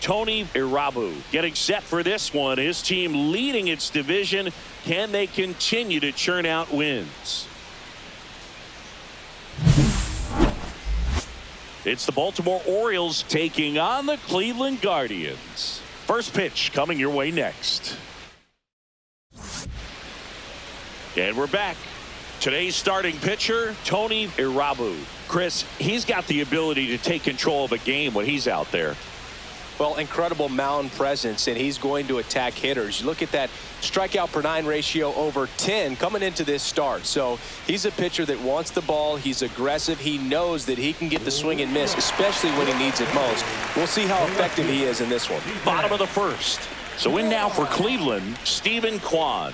Tony Irabu getting set for this one. His team leading its division. Can they continue to churn out wins? It's the Baltimore Orioles taking on the Cleveland Guardians. First pitch coming your way next. And we're back. Today's starting pitcher, Tony Irabu. Chris, he's got the ability to take control of a game when he's out there. Well, incredible mound presence, and he's going to attack hitters. You look at that strikeout per 9 ratio over 10 coming into this start. So he's a pitcher that wants the ball. He's aggressive. He knows that he can get the swing and miss, especially when he needs it most. We'll see how effective he is in this one. Bottom of the first. So in now for Cleveland, Stephen Kwan.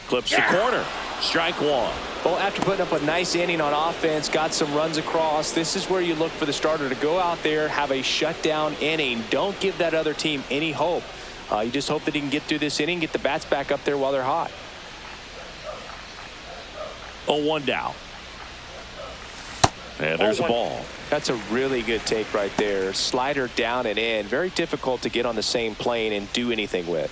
Clips the corner. Strike one. Well, after putting up a nice inning on offense, got some runs across, this is where you look for the starter to go out there, have a shutdown inning. Don't give that other team any hope. You just hope that he can get through this inning, get the bats back up there while they're hot. 0-1 down. And there's a ball. That's a really good take right there. Slider down and in. Very difficult to get on the same plane and do anything with.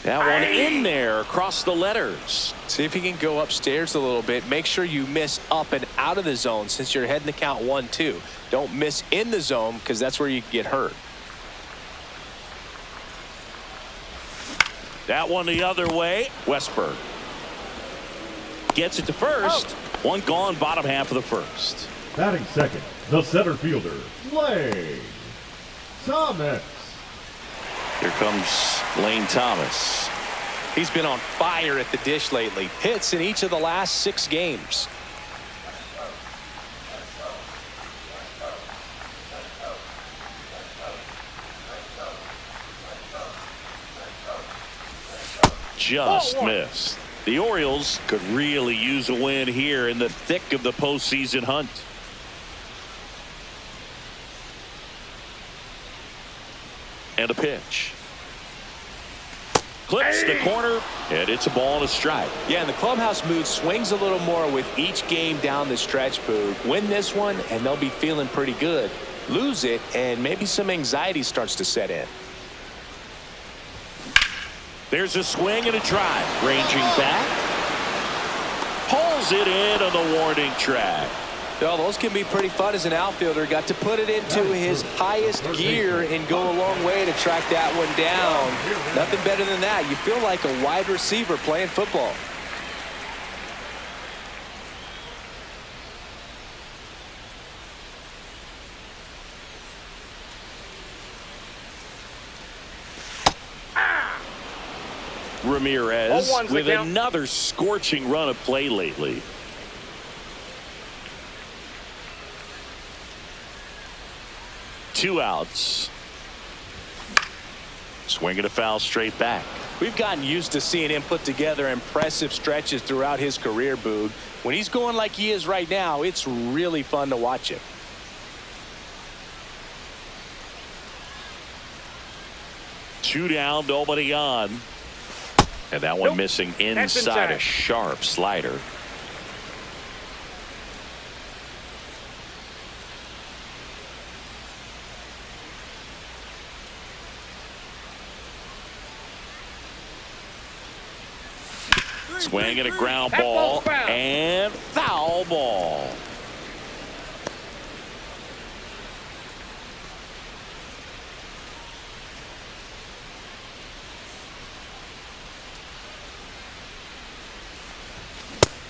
That one in there across the letters. See if he can go upstairs a little bit. Make sure you miss up and out of the zone since you're heading to count 1-2. Don't miss in the zone because that's where you get hurt. That one the other way. Westberg gets it to first. One gone, bottom half of the first. Batting second, the center fielder, Lane Thomas. Here comes Lane Thomas. He's been on fire at the dish lately. Hits in each of the last 6 games. Just missed. The Orioles could really use a win here in the thick of the postseason hunt. And a pitch. Clips the corner, and it's a ball and a strike. Yeah, and the clubhouse mood swings a little more with each game down the stretch, Boog. Win this one, and they'll be feeling pretty good. Lose it, and maybe some anxiety starts to set in. There's a swing and a drive. Ranging back. Pulls it in on the warning track. Well, those can be pretty fun as an outfielder. Got to put it into his highest gear and go a long way to track that one down. Nothing better than that. You feel like a wide receiver playing football. Ramirez with another scorching run of play lately. Two outs. Swinging a foul straight back. We've gotten used to seeing him put together impressive stretches throughout his career, Boog. When he's going like he is right now, it's really fun to watch him. Two down, nobody on. And that one missing inside a sharp slider. Swing and a ground ball and foul ball.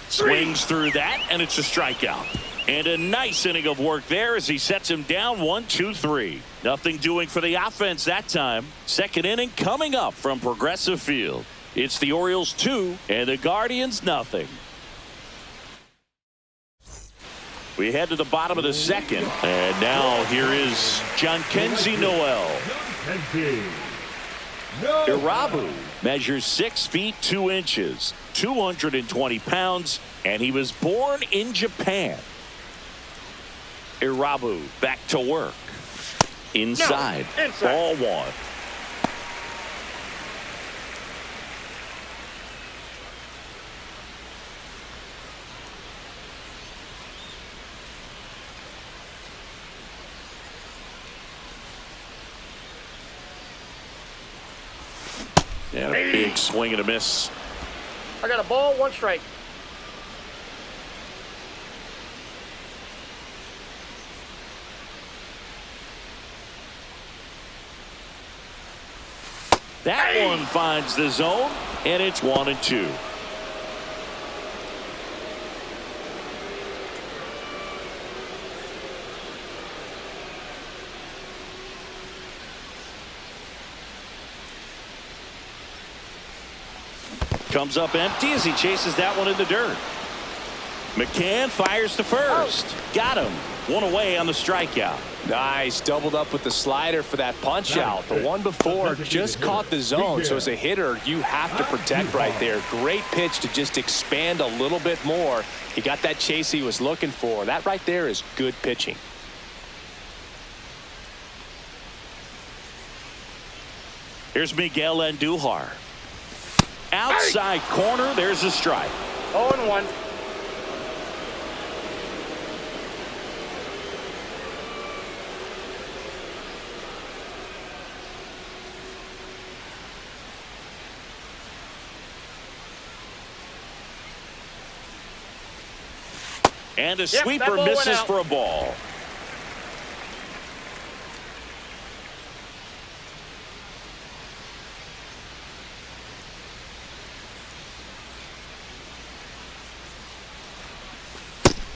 Swings through that, and it's a strikeout. And a nice inning of work there as he sets him down 1-2-3. Nothing doing for the offense that time. Second inning coming up from Progressive Field. It's the Orioles 2 and the Guardians nothing. We head to the bottom of the second. And now here is Jhonkensy Noel. Irabu measures 6 feet 2 inches, 220 pounds, and he was born in Japan. Irabu back to work. Inside. No, inside. Ball one. And a big swing and a miss. I got a ball, 1 strike. That one finds the zone, and it's 1-2. Comes up empty as he chases that one in the dirt. McCann fires to first. Got him. One away on the strikeout. Nice. Doubled up with the slider for that punch out. The one before just caught the zone. So as a hitter, you have to protect right there. Great pitch to just expand a little bit more. He got that chase he was looking for. That right there is good pitching. Here's Miguel Andujar. Outside corner. There's a strike. 0-1. And a Yep, sweeper that ball went misses out. for a ball.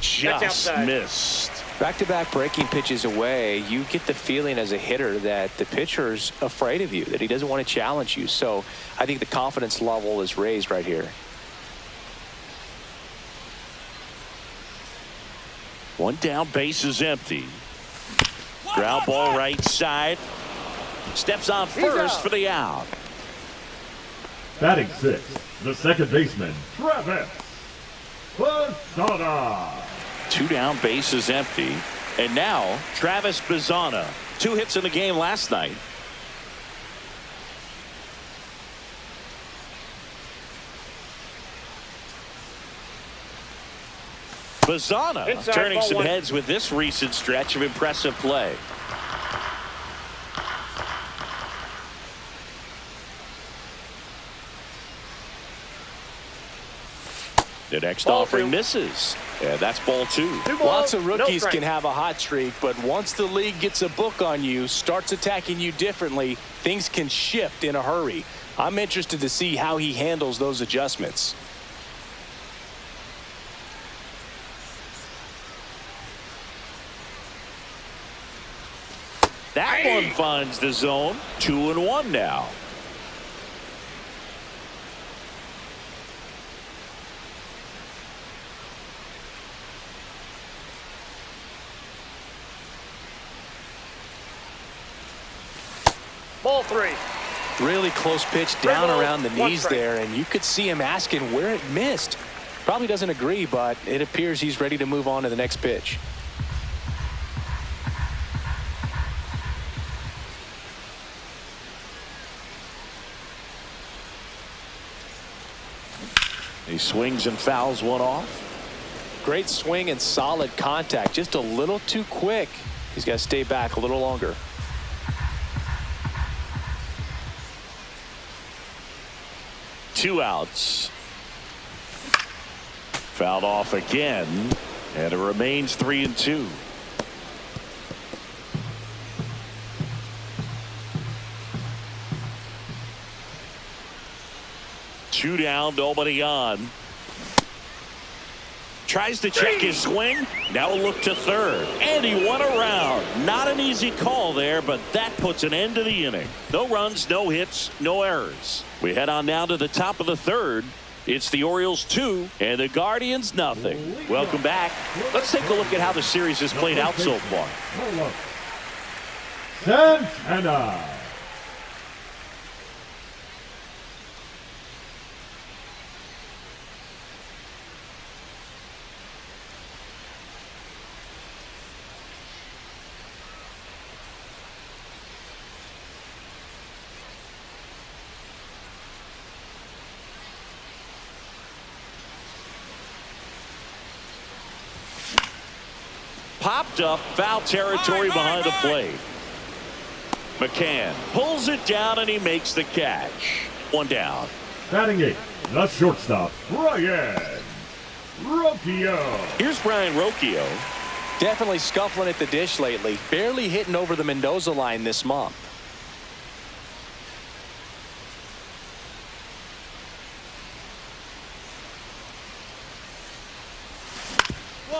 Just outside. missed. Back-to-back breaking pitches away, you get the feeling as a hitter that the pitcher's afraid of you, that he doesn't want to challenge you. So I think the confidence level is raised right here. One down, base is empty. Ground ball right side. Steps on first for the out. Batting 6th, the second baseman, Travis Bazzana. 2 down, base is empty. And now Travis Bazzana. 2 hits in the game last night. Bazzana Inside, turning ball some 1. heads with this recent stretch of impressive play. The next Ball offering 2. misses. Yeah, that's ball 2. 2 balls, Lots of no rookies strike. can have a hot streak, but once the league gets a book on you, starts attacking you differently, things can shift in a hurry. I'm interested to see how he handles those adjustments. That one finds the zone. 2-1 now. Ball 3. Really close pitch down ball, around the 1 knees strike. there, and you could see him asking where it missed. Probably doesn't agree, but it appears he's ready to move on to the next pitch. He swings and fouls one off. Great swing and solid contact. Just a little too quick. He's got to stay back a little longer. Two outs. Fouled off again, and it remains 3-2. Two down, nobody on. Tries to check his swing. Now a look to third. And he went around. Not an easy call there, but that puts an end to the inning. No runs, no hits, no errors. We head on now to the top of the third. It's the Orioles 2 and the Guardians nothing. Welcome back. Let's take a look at how the series has played out so far. Santana. popped up. Foul territory behind the plate. McCann pulls it down and he makes the catch. One down. Batting 8, the shortstop, Brian Rocchio. Here's Brian Rocchio. Definitely scuffling at the dish lately. Barely hitting over the Mendoza line this month.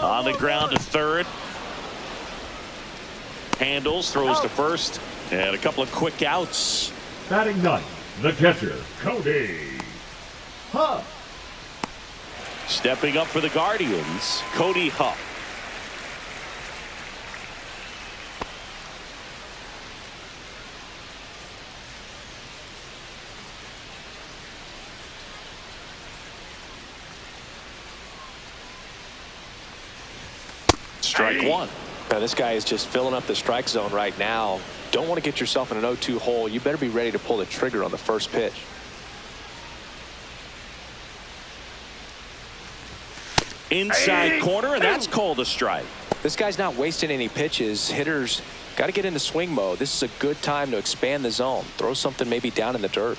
On the ground to third. Handles, throws to first, and a couple of quick outs. Batting 9, the catcher, Cody Huff. Stepping up for the Guardians, Cody Huff. Strike one. Now, this guy is just filling up the strike zone right now. Don't want to get yourself in an 0-2 hole. You better be ready to pull the trigger on the first pitch. Inside corner, and that's called a strike. This guy's not wasting any pitches. Hitters got to get into swing mode. This is a good time to expand the zone. Throw something maybe down in the dirt.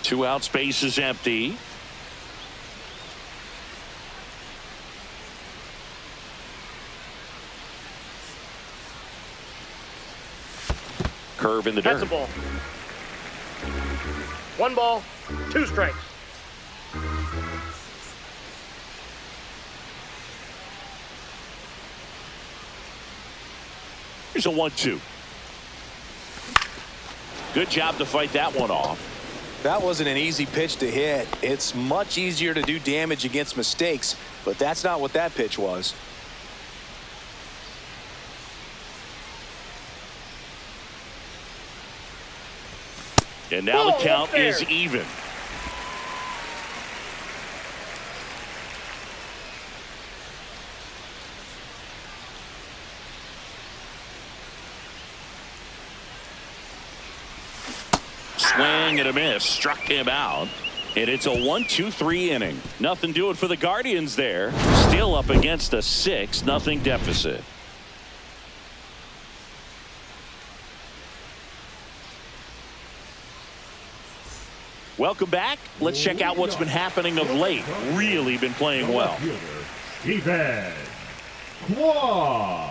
Two out, space is empty. Curve in the That's dirt. a ball. 1 ball, 2 strikes. Here's a 1-2. Good job to fight that one off. That wasn't an easy pitch to hit. It's much easier to do damage against mistakes, but that's not what that pitch was. And now the Whoa, count up there. is even. Swing and a miss. Struck him out. And it's a 1-2-3 inning. Nothing doing for the Guardians there. Still up against a 6-0 deficit. Welcome back. Let's check out what's been happening of late. Really been playing well. Stephen Quad.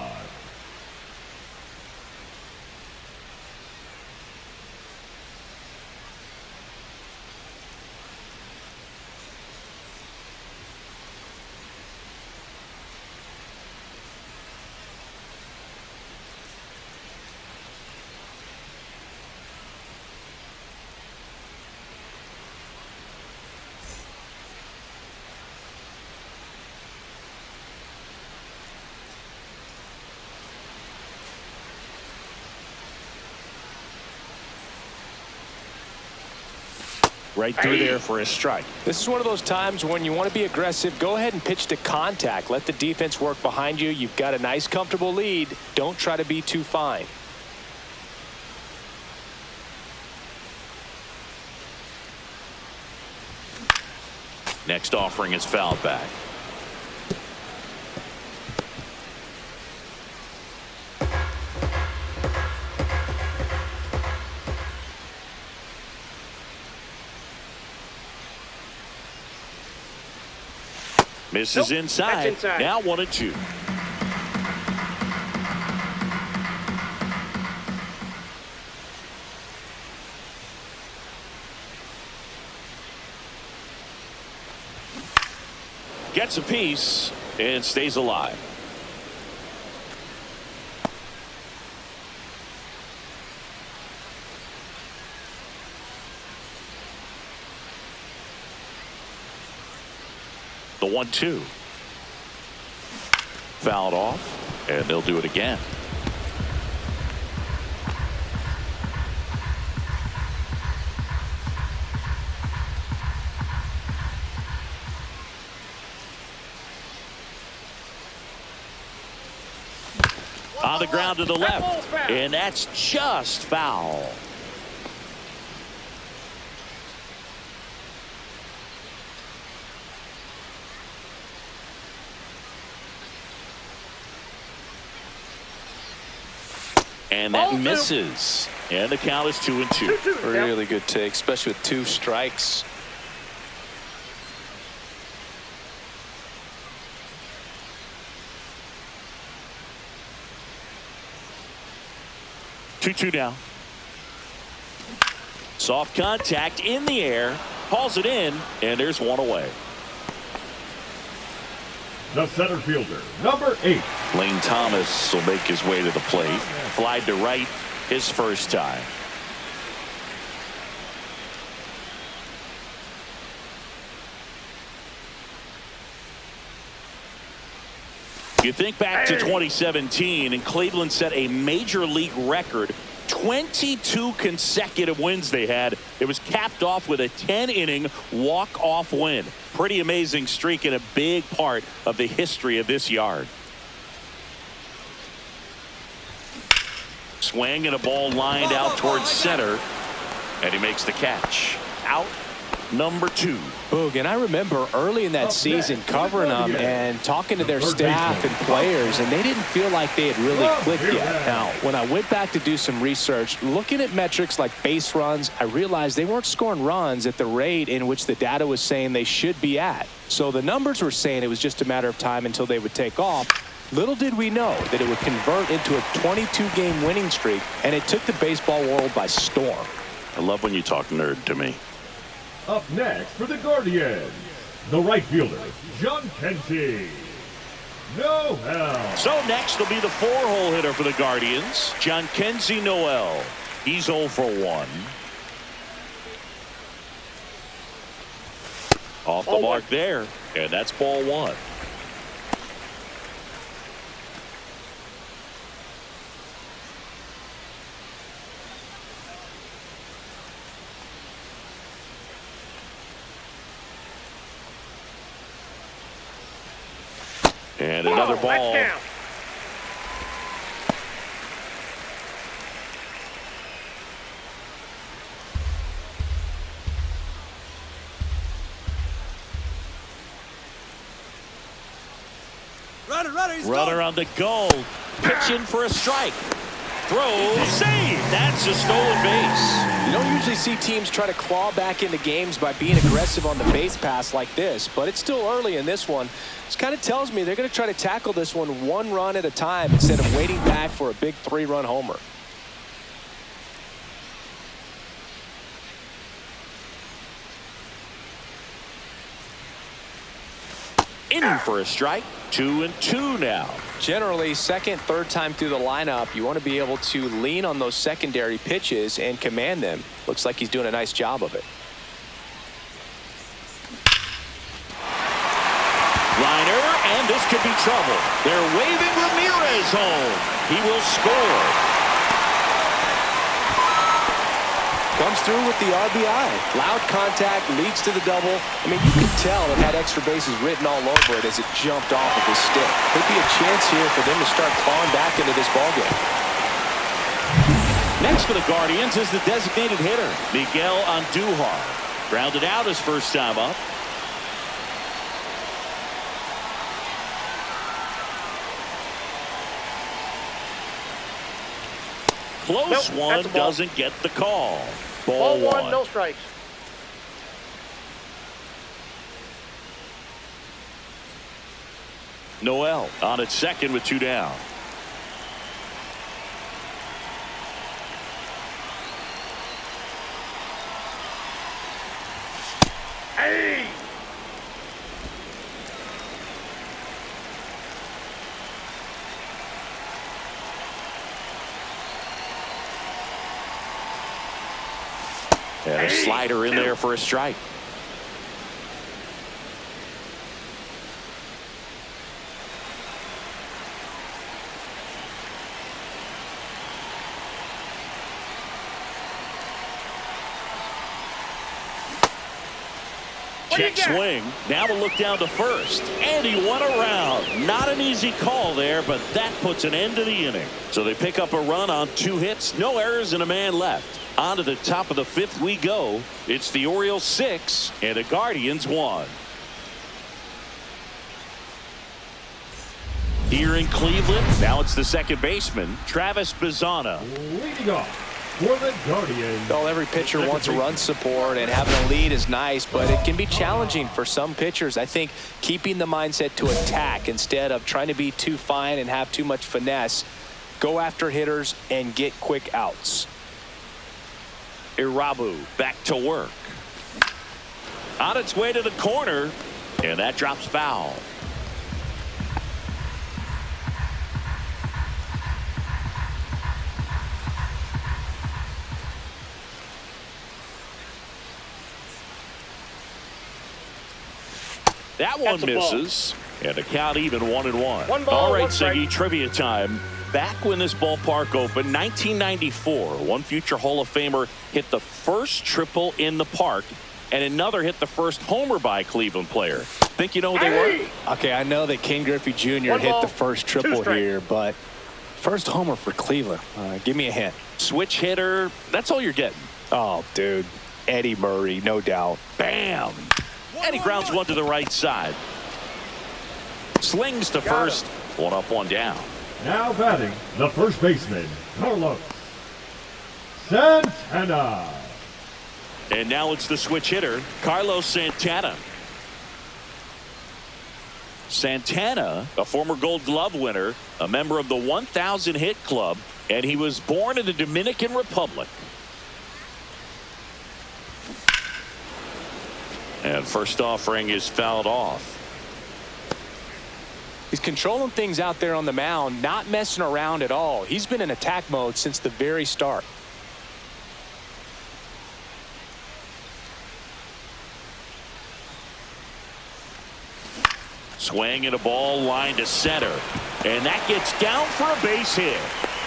Right through there for a strike. This is one of those times when you want to be aggressive. Go ahead and pitch to contact. Let the defense work behind you. You've got a nice, comfortable lead. Don't try to be too fine. Next offering is fouled back. Misses Nope, inside. that's inside. Now 1-2. Gets a piece and stays alive. The 1-2. Fouled off, and they'll do it again. On the ground to the left, and that's just foul. And that misses. And the count is 2-2. Really good take, especially with 2 strikes. Two down. Soft contact in the air. Hauls it in, and there's one away. The center fielder, number 8. Lane Thomas will make his way to the plate. Flied to right his first time. You think back to 2017, and Cleveland set a major league record. 22 consecutive wins they had. It was capped off with a 10-inning walk-off win. Pretty amazing streak and a big part of the history of this yard. Swing and a ball lined out towards center, and he makes the catch. Out number 2. Boog, and I remember early in that season covering them and talking to their staff and players, and they didn't feel like they had really clicked yet. Now, when I went back to do some research, looking at metrics like base runs, I realized they weren't scoring runs at the rate in which the data was saying they should be at. So the numbers were saying it was just a matter of time until they would take off. Little did we know that it would convert into a 22-game winning streak, and it took the baseball world by storm. I love when you talk nerd to me. Up next for the Guardians, the right fielder, John Kenzie. No help. So next will be the 4-hole hitter for the Guardians, John Kenzie Noel. He's 0 for 1. Off the mark there, and that's ball 1. And another ball. Runner on the go. Pitching for a strike. Throw, save. That's a stolen base. You don't usually see teams try to claw back into games by being aggressive on the base pass like this, but it's still early in this one. This kind of tells me they're going to try to tackle this one run at a time instead of waiting back for a big 3-run homer. In for a strike. 2-2 now. Generally, second, third time through the lineup, you want to be able to lean on those secondary pitches and command them. Looks like he's doing a nice job of it. Liner, and this could be trouble. They're waving Ramirez home. He will score. Comes through with the RBI. Loud contact, leads to the double. I mean, you can tell it had extra bases written all over it as it jumped off of his stick. Could be a chance here for them to start clawing back into this ballgame. Next for the Guardians is the designated hitter, Miguel Andujar. Grounded out his first time up. Close one, doesn't get the call. Ball 1, no strikes. Noel on at second with 2 down. Hey! And a slider in there for a strike. Check swing. Now a look down to first. And he went around. Not an easy call there, but that puts an end to the inning. So they pick up a run on 2 hits, no errors, and a man left. On to the top of the 5th we go. It's the Orioles 6 and the Guardians 1. Here in Cleveland, now it's the second baseman, Travis Bazzana. Leading off for the Guardians. Well, every pitcher wants a run support, and having a lead is nice, but it can be challenging for some pitchers. I think keeping the mindset to attack instead of trying to be too fine and have too much finesse, go after hitters and get quick outs. Irabu back to work. On its way to the corner, and that drops foul. That one misses, and the count even 1-1. One ball, All right, one strike. Siggy, trivia time. Back when this ballpark opened, 1994, one future Hall of Famer hit the first triple in the park, and another hit the first homer by a Cleveland player. Think you know who they were? Okay, I know that Ken Griffey Jr. One hit ball, the first two triple strikes. here, but first homer for Cleveland. Give me a hint. Switch hitter, that's all you're getting. Oh, dude. Eddie Murray, no doubt. Bam! And he grounds one to the right side. Slings to first. One up, one down. Now batting, the first baseman, Carlos Santana. And now it's the switch hitter, Carlos Santana. Santana, a former Gold Glove winner, a member of the 1,000 hit club, and he was born in the Dominican Republic. And first offering is fouled off. He's controlling things out there on the mound, not messing around at all. He's been in attack mode since the very start. Swing and a ball line to center. And that gets down for a base hit.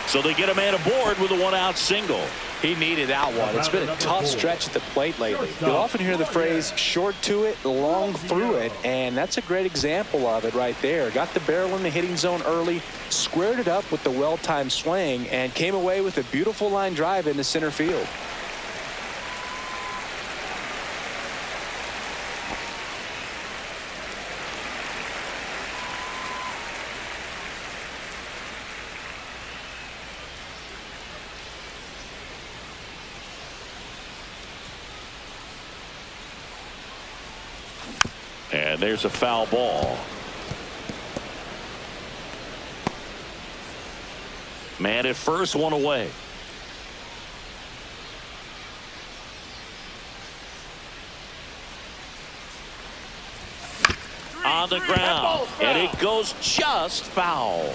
So they get a man aboard with a 1-out single. He needed that one. It's been a tough stretch at the plate lately. You'll often hear the phrase short to it, long through it, and that's a great example of it right there. Got the barrel in the hitting zone early, squared it up with the well-timed swing, and came away with a beautiful line drive into center field. And there's a foul ball. Man at first, one away. On the ground, and it goes just foul.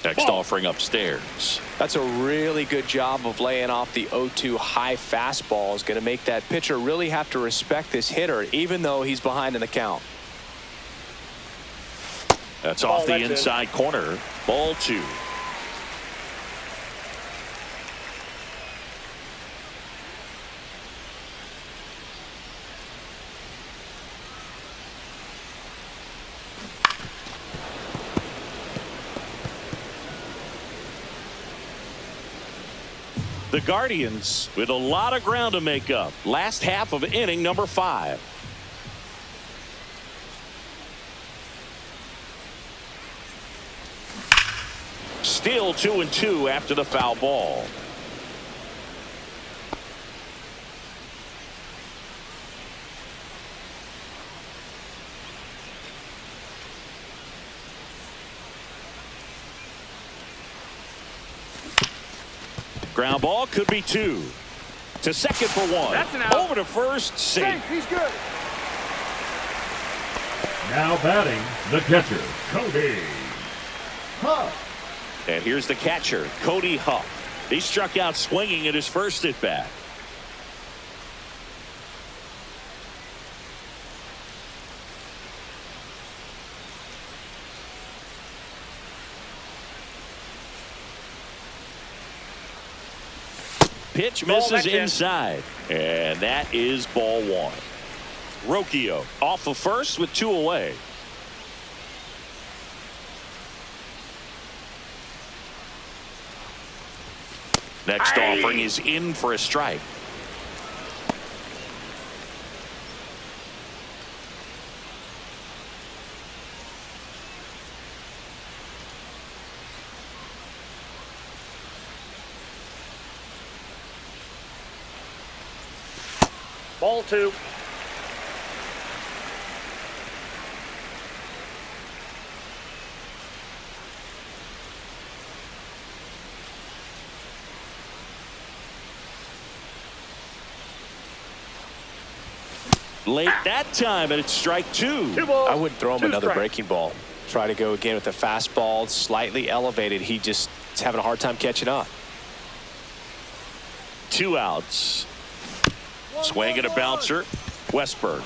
Next offering upstairs. That's a really good job of laying off the 0-2 high fastball. Is going to make that pitcher really have to respect this hitter, even though he's behind in the count. That's off the inside corner. Ball 2. The Guardians with a lot of ground to make up. Last half of inning number 5. Still 2-2 after the foul ball. Ground ball could be 2. To second for 1. That's an out. Over to first, safe. He's good. Now batting, the catcher, Cody Huff. And here's the catcher, Cody Huff. He struck out swinging at his first at bat. pitch Ball misses next in. inside. And that is ball one. Rocchio off of first with 2 away. Next offering is in for a strike. Ball 2. Late that time, and it's strike 2. 2 balls. I wouldn't throw him 2 another strikes. breaking ball. Try to go again with the fastball, slightly elevated. He just is having a hard time catching up. 2 outs. Swing and a bouncer. Westberg.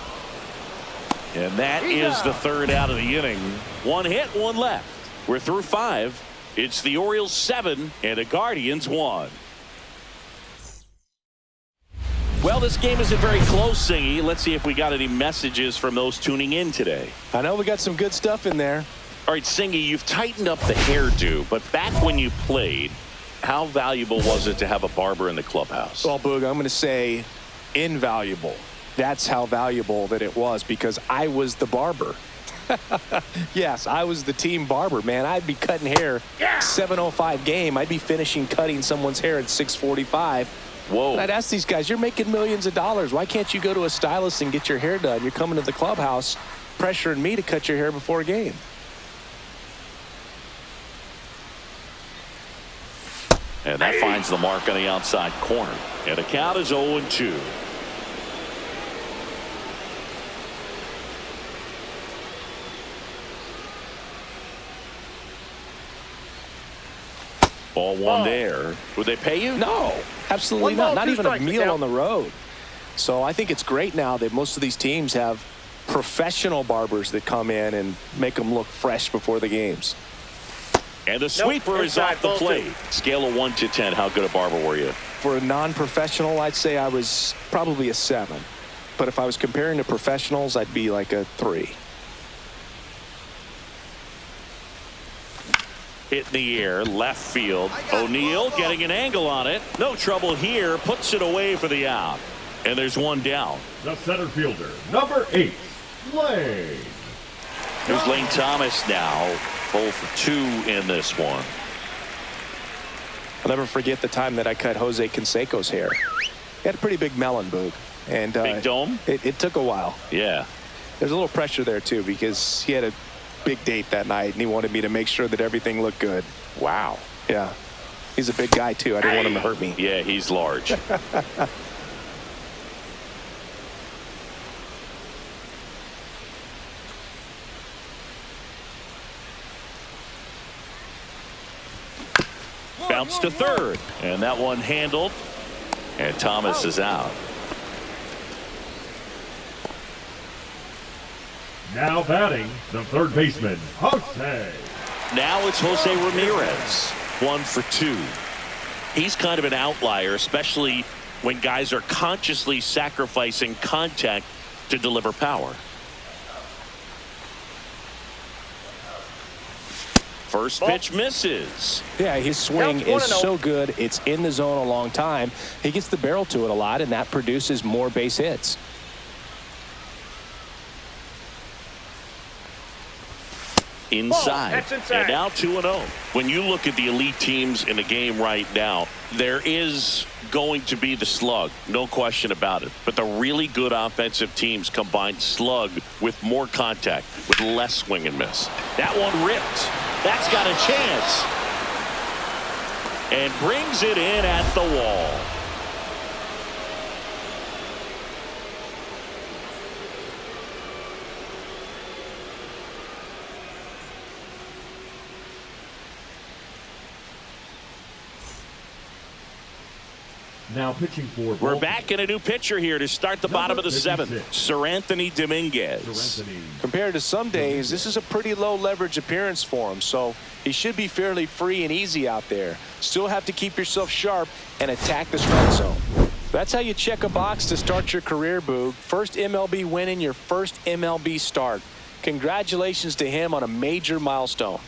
And that is the 3rd out of the inning. 1 hit, 1 left. We're through 5. It's the Orioles 7 and the Guardians 1. Well, this game isn't very close, Singy. Let's see if we got any messages from those tuning in today. I know we got some good stuff in there. All right, Singy, you've tightened up the hairdo, but back when you played, how valuable was it to have a barber in the clubhouse? Well, Boog, I'm going to say invaluable. That's how valuable that it was, because I was the barber. Yes, I was the team barber, man. I'd be cutting hair 7:05 game. I'd be finishing cutting someone's hair at 6:45. Whoa. I'd ask these guys, you're making millions of dollars. Why can't you go to a stylist and get your hair done? You're coming to the clubhouse pressuring me to cut your hair before a game. And that finds the mark on the outside corner. And the count is 0-2. Ball 1 there. Would they pay you? No, absolutely 1 ball, not. Not 2 even a strikes, meal Miguel. on the road. So I think it's great now that most of these teams have professional barbers that come in and make them look fresh before the games. And the sweeper is inside, off the ball 2. plate. Scale of 1 to 10. How good a barber were you? For a non-professional, I'd say I was probably a 7. But if I was comparing to professionals, I'd be like a 3. Hit in the air, left field. O'Neill getting an angle on it. No trouble here. Puts it away for the out. And there's 1 down. The center fielder, number 8, Lane. Here's Lane Thomas now. 0 for 2 in this one. I'll never forget the time that I cut Jose Canseco's hair. He had a pretty big melon, Boog. And Big dome? It took a while. Yeah. There's a little pressure there, too, because he had a big date that night, and he wanted me to make sure that everything looked good. Wow. Yeah. He's a big guy, too. I didn't want him to hurt me. Yeah, he's large. Bounce to third. And that one handled. And Thomas is out. Now batting, the third baseman, Jose. Now it's Jose Ramirez. 1 for 2. He's kind of an outlier, especially when guys are consciously sacrificing contact to deliver power. First pitch misses. Yeah, his swing Counts is 1-0. so good. It's in the zone a long time. He gets the barrel to it a lot, and that produces more base hits. Inside. That's inside. And now 2-0. When you look at the elite teams in the game right now, there is going to be the slug, no question about it. But the really good offensive teams combine slug with more contact, with less swing and miss. That one ripped. That's got a chance. And brings it in at the wall. Now pitching for We're Baltimore. back in a new pitcher here to start the bottom of the 7th. Sir Anthony Dominguez. Compared to some days, this is a pretty low leverage appearance for him, so he should be fairly free and easy out there. Still have to keep yourself sharp and attack the strike zone. That's how you check a box to start your career, Boog. First MLB win in your first MLB start. Congratulations to him on a major milestone.